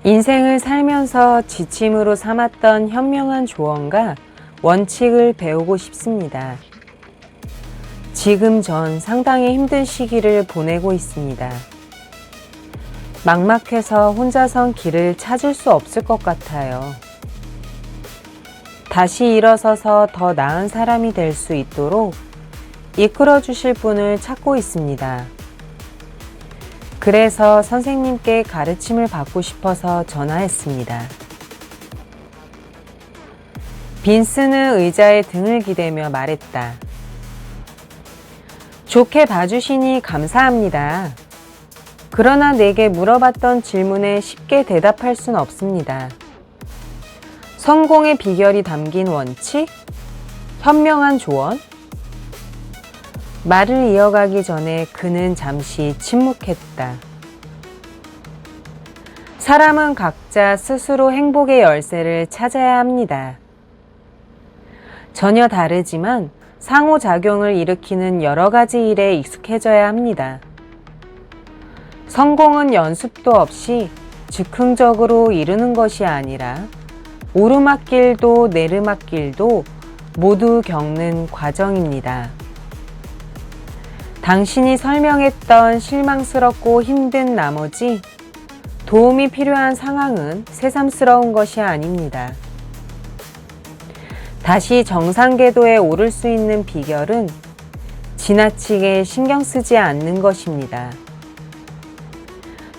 인생을 살면서 지침으로 삼았던 현명한 조언과 원칙을 배우고 싶습니다. 지금 전 상당히 힘든 시기를 보내고 있습니다. 막막해서 혼자선 길을 찾을 수 없을 것 같아요. 다시 일어서서 더 나은 사람이 될 수 있도록 이끌어 주실 분을 찾고 있습니다. 그래서 선생님께 가르침을 받고 싶어서 전화했습니다. 빈스는 의자에 등을 기대며 말했다. 좋게 봐주시니 감사합니다. 그러나 내게 물어봤던 질문에 쉽게 대답할 순 없습니다. 성공의 비결이 담긴 원칙? 현명한 조언? 말을 이어가기 전에 그는 잠시 침묵했다. 사람은 각자 스스로 행복의 열쇠를 찾아야 합니다. 전혀 다르지만 상호작용을 일으키는 여러 가지 일에 익숙해져야 합니다. 성공은 연습도 없이 즉흥적으로 이루는 것이 아니라 오르막길도 내리막길도 모두 겪는 과정입니다. 당신이 설명했던 실망스럽고 힘든 나머지 도움이 필요한 상황은 새삼스러운 것이 아닙니다. 다시 정상 궤도에 오를 수 있는 비결은 지나치게 신경 쓰지 않는 것입니다.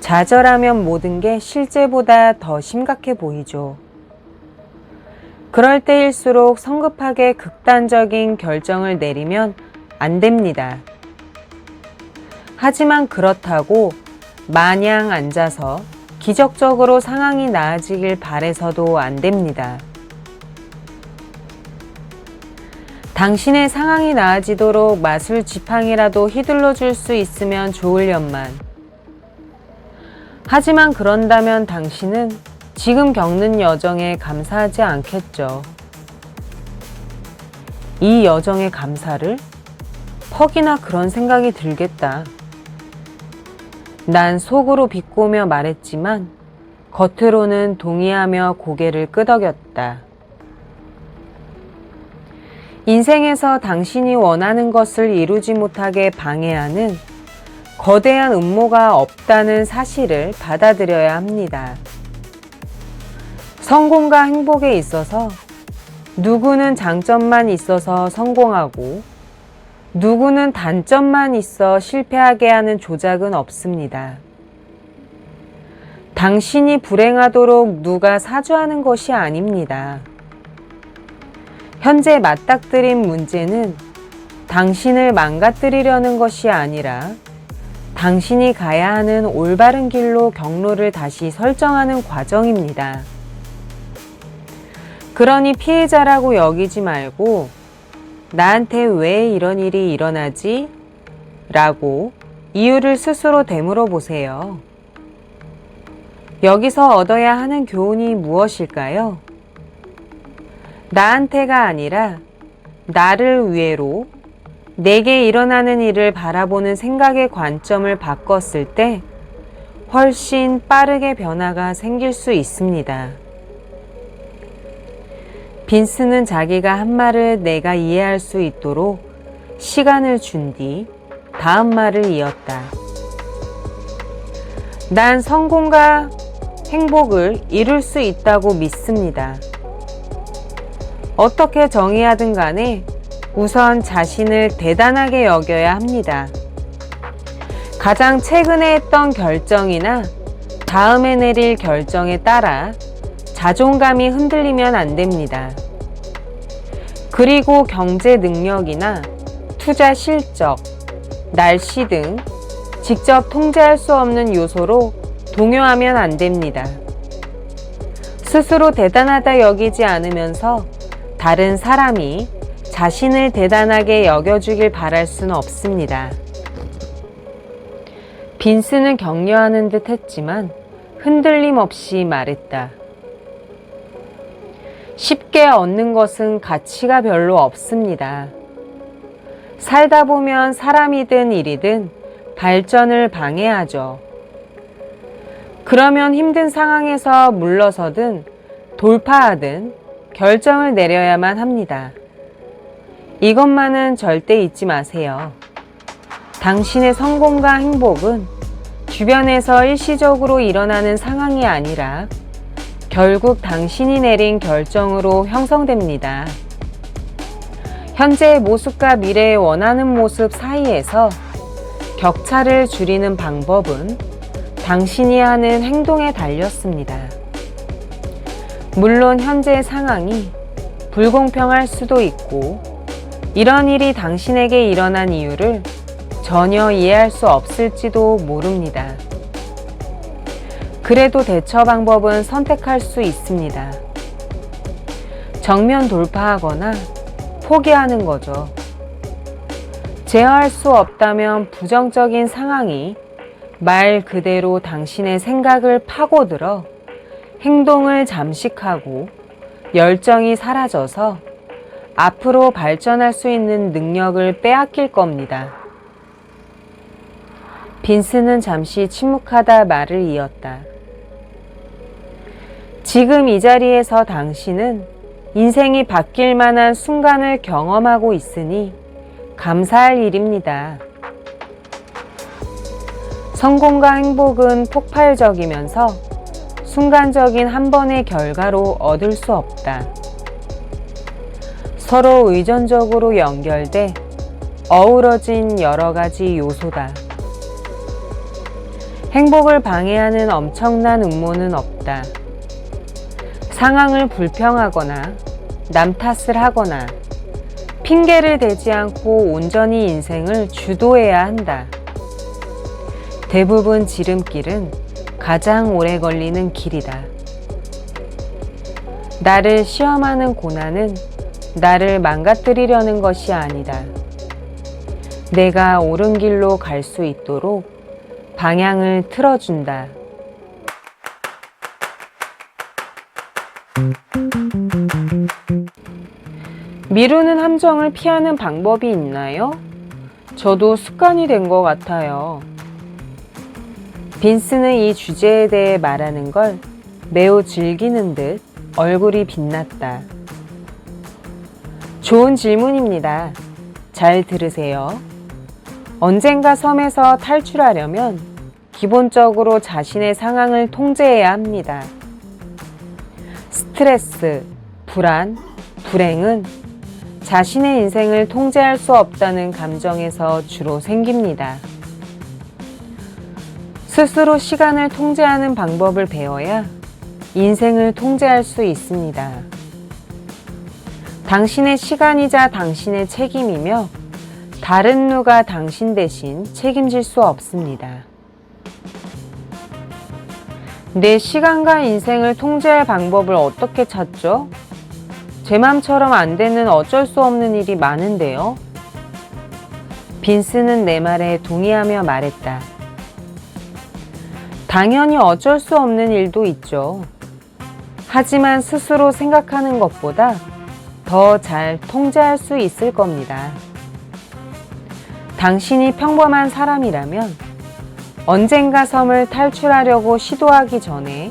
좌절하면 모든 게 실제보다 더 심각해 보이죠. 그럴 때일수록 성급하게 극단적인 결정을 내리면 안 됩니다. 하지만 그렇다고 마냥 앉아서 기적적으로 상황이 나아지길 바래서도 안 됩니다. 당신의 상황이 나아지도록 마술 지팡이라도 휘둘러 줄 수 있으면 좋으련만. 하지만 그런다면 당신은 지금 겪는 여정에 감사하지 않겠죠. 이 여정의 감사를? 퍽이나 그런 생각이 들겠다. 난 속으로 비꼬며 말했지만 겉으로는 동의하며 고개를 끄덕였다. 인생에서 당신이 원하는 것을 이루지 못하게 방해하는 거대한 음모가 없다는 사실을 받아들여야 합니다. 성공과 행복에 있어서 누구는 장점만 있어서 성공하고 누구는 단점만 있어 실패하게 하는 조작은 없습니다. 당신이 불행하도록 누가 사주하는 것이 아닙니다. 현재 맞닥뜨린 문제는 당신을 망가뜨리려는 것이 아니라 당신이 가야 하는 올바른 길로 경로를 다시 설정하는 과정입니다. 그러니 피해자라고 여기지 말고 나한테 왜 이런 일이 일어나지? 라고 이유를 스스로 되물어 보세요. 여기서 얻어야 하는 교훈이 무엇일까요? 나한테가 아니라 나를 위해로 내게 일어나는 일을 바라보는 생각의 관점을 바꿨을 때 훨씬 빠르게 변화가 생길 수 있습니다. 빈스는 자기가 한 말을 내가 이해할 수 있도록 시간을 준 뒤 다음 말을 이었다. 난 성공과 행복을 이룰 수 있다고 믿습니다. 어떻게 정의하든 간에 우선 자신을 대단하게 여겨야 합니다. 가장 최근에 했던 결정이나 다음에 내릴 결정에 따라 자존감이 흔들리면 안 됩니다. 그리고 경제 능력이나 투자 실적, 날씨 등 직접 통제할 수 없는 요소로 동요하면 안 됩니다. 스스로 대단하다 여기지 않으면서 다른 사람이 자신을 대단하게 여겨주길 바랄 수는 없습니다. 빈스는 격려하는 듯 했지만 흔들림 없이 말했다. 쉽게 얻는 것은 가치가 별로 없습니다. 살다 보면 사람이든 일이든 발전을 방해하죠. 그러면 힘든 상황에서 물러서든 돌파하든 결정을 내려야만 합니다. 이것만은 절대 잊지 마세요. 당신의 성공과 행복은 주변에서 일시적으로 일어나는 상황이 아니라 결국 당신이 내린 결정으로 형성됩니다. 현재의 모습과 미래의 원하는 모습 사이에서 격차를 줄이는 방법은 당신이 하는 행동에 달렸습니다. 물론 현재의 상황이 불공평할 수도 있고 이런 일이 당신에게 일어난 이유를 전혀 이해할 수 없을지도 모릅니다. 그래도 대처 방법은 선택할 수 있습니다. 정면 돌파하거나 포기하는 거죠. 제어할 수 없다면 부정적인 상황이 말 그대로 당신의 생각을 파고들어 행동을 잠식하고 열정이 사라져서 앞으로 발전할 수 있는 능력을 빼앗길 겁니다. 빈스는 잠시 침묵하다 말을 이었다. 지금 이 자리에서 당신은 인생이 바뀔 만한 순간을 경험하고 있으니 감사할 일입니다. 성공과 행복은 폭발적이면서 순간적인 한 번의 결과로 얻을 수 없다. 서로 의존적으로 연결돼 어우러진 여러 가지 요소다. 행복을 방해하는 엄청난 음모는 없다. 상황을 불평하거나 남 탓을 하거나 핑계를 대지 않고 온전히 인생을 주도해야 한다. 대부분 지름길은 가장 오래 걸리는 길이다. 나를 시험하는 고난은 나를 망가뜨리려는 것이 아니다. 내가 옳은 길로 갈 수 있도록 방향을 틀어준다. 미루는 함정을 피하는 방법이 있나요? 저도 습관이 된 것 같아요. 빈스는 이 주제에 대해 말하는 걸 매우 즐기는 듯 얼굴이 빛났다. 좋은 질문입니다. 잘 들으세요. 언젠가 섬에서 탈출하려면 기본적으로 자신의 상황을 통제해야 합니다. 스트레스, 불안, 불행은 자신의 인생을 통제할 수 없다는 감정에서 주로 생깁니다. 스스로 시간을 통제하는 방법을 배워야 인생을 통제할 수 있습니다. 당신의 시간이자 당신의 책임이며 다른 누가 당신 대신 책임질 수 없습니다. 내 시간과 인생을 통제할 방법을 어떻게 찾죠? 제 맘처럼 안 되는 어쩔 수 없는 일이 많은데요. 빈스는 내 말에 동의하며 말했다. 당연히 어쩔 수 없는 일도 있죠. 하지만 스스로 생각하는 것보다 더 잘 통제할 수 있을 겁니다. 당신이 평범한 사람이라면 언젠가 섬을 탈출하려고 시도하기 전에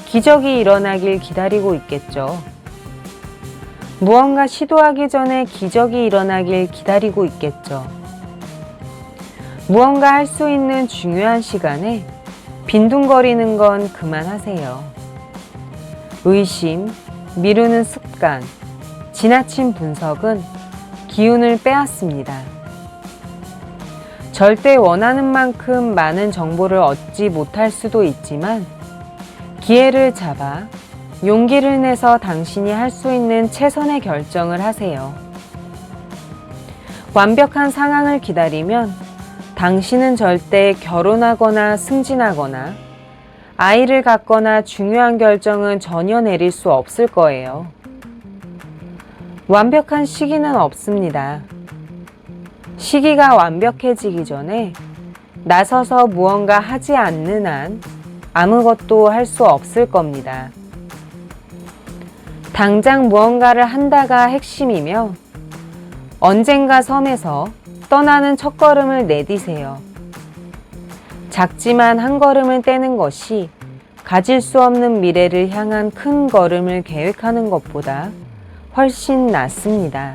기적이 일어나길 기다리고 있겠죠. 무언가 시도하기 전에 기적이 일어나길 기다리고 있겠죠. 무언가 할 수 있는 중요한 시간에 빈둥거리는 건 그만하세요. 의심, 미루는 습관, 지나친 분석은 기운을 빼앗습니다. 절대 원하는 만큼 많은 정보를 얻지 못할 수도 있지만 기회를 잡아 용기를 내서 당신이 할 수 있는 최선의 결정을 하세요. 완벽한 상황을 기다리면 당신은 절대 결혼하거나 승진하거나 아이를 갖거나 중요한 결정은 전혀 내릴 수 없을 거예요. 완벽한 시기는 없습니다. 시기가 완벽해지기 전에 나서서 무언가 하지 않는 한 아무것도 할 수 없을 겁니다. 당장 무언가를 한다가 핵심이며 언젠가 섬에서 떠나는 첫걸음을 내디세요. 작지만 한 걸음을 떼는 것이 가질 수 없는 미래를 향한 큰 걸음을 계획하는 것보다 훨씬 낫습니다.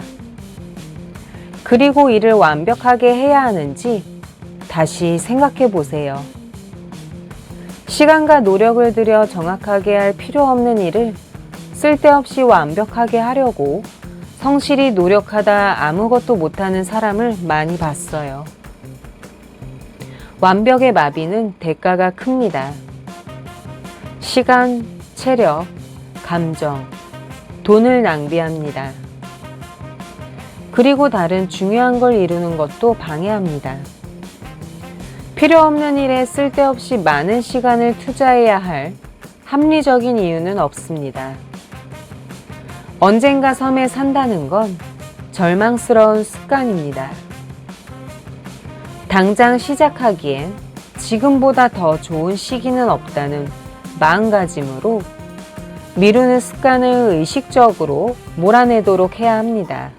그리고 이를 완벽하게 해야 하는지 다시 생각해 보세요. 시간과 노력을 들여 정확하게 할 필요 없는 일을 쓸데없이 완벽하게 하려고 성실히 노력하다 아무것도 못하는 사람을 많이 봤어요. 완벽의 마비는 대가가 큽니다. 시간, 체력, 감정, 돈을 낭비합니다. 그리고 다른 중요한 걸 이루는 것도 방해합니다. 필요 없는 일에 쓸데없이 많은 시간을 투자해야 할 합리적인 이유는 없습니다. 언젠가 섬에 산다는 건 절망스러운 습관입니다. 당장 시작하기엔 지금보다 더 좋은 시기는 없다는 마음가짐으로 미루는 습관을 의식적으로 몰아내도록 해야 합니다.